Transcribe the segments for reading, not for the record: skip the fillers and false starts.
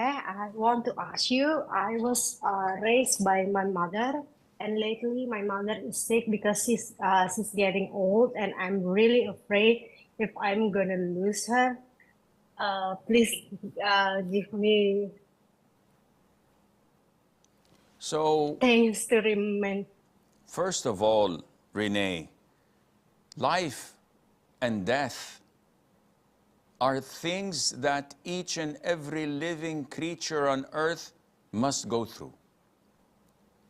I want to ask you, I was raised by my mother, and lately my mother is sick because she's getting old, and I'm really afraid if I'm gonna lose her. Please give me So, things to remind. first of all, Renee, life and death are things that each and every living creature on earth must go through.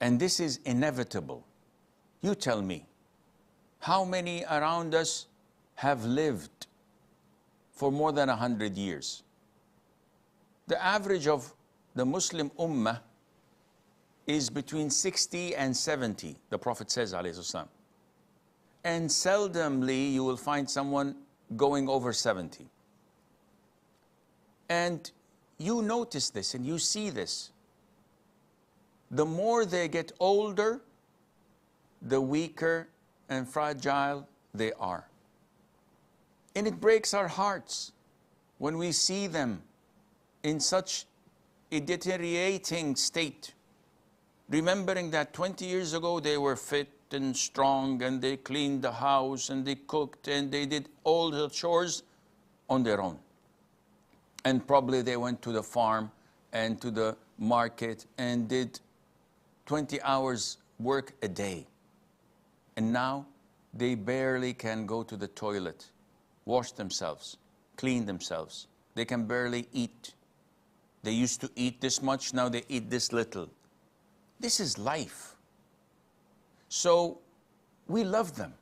And this is inevitable. You tell me, how many around us have lived for more than 100 years? The average of the Muslim Ummah is between 60 and 70, the Prophet says, alayhi salam. And seldomly you will find someone going over 70. And you notice this and you see this. The more they get older, the weaker and fragile they are. And it breaks our hearts when we see them in such a deteriorating state, remembering that 20 years ago they were fit and strong and they cleaned the house and they cooked and they did all the chores on their own. And probably they went to the farm and to the market and did 20 hours work a day. And now they barely can go to the toilet, wash themselves, clean themselves. They can barely eat. They used to eat this much, now they eat this little. This is life. So we love them.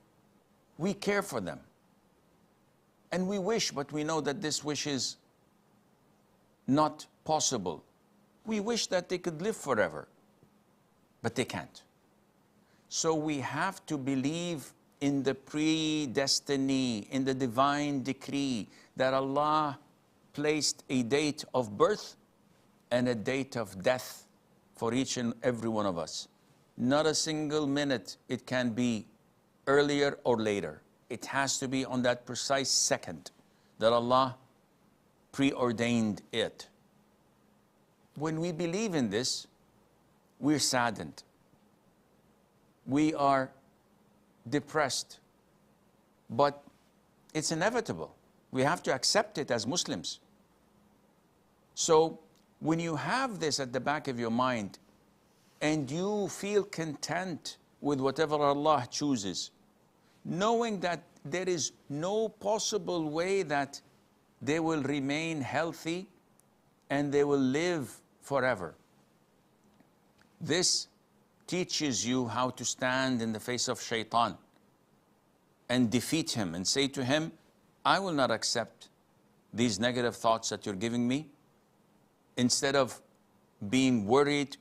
We care for them. And we wish, but we know that this wish is not possible. We wish that they could live forever, but they can't. So we have to believe in the predestiny, in the divine decree that Allah placed a date of birth and a date of death for each and every one of us. Not a single minute it can be earlier or later. It has to be on that precise second that Allah preordained it. When we believe in this, we're saddened. We are depressed. But it's inevitable. We have to accept it as Muslims. So when you have this at the back of your mind and you feel content with whatever Allah chooses, knowing that there is no possible way that they will remain healthy and they will live forever. This teaches you how to stand in the face of shaitan and defeat him and say to him, I will not accept these negative thoughts that you're giving me. Instead of being worried,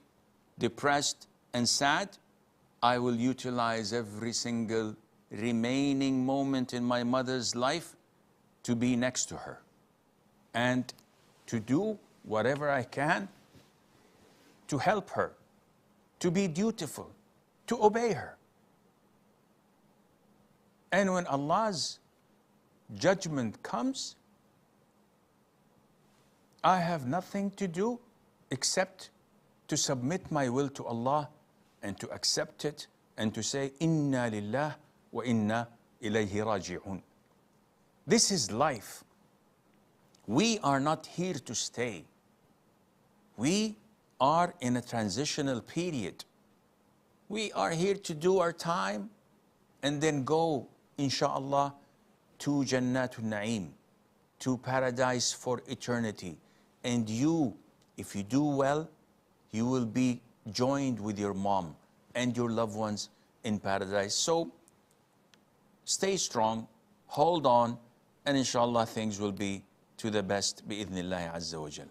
depressed, and sad, I will utilize every single remaining moment in my mother's life to be next to her and to do whatever I can to help her, to be dutiful, to obey her. And when Allah's judgment comes, I have nothing to do except to submit my will to Allah and to accept it and to say, Inna lillah wa inna ilayhi raji'un. This is life. We are not here to stay. We are in a transitional period. We are here to do our time and then go, inshallah, to Jannatul Na'im, to paradise for eternity. And you, if you do well, you will be joined with your mom and your loved ones in paradise. So stay strong, hold on, and inshallah things will be to the best, bi'idhnillahi azza wa jal.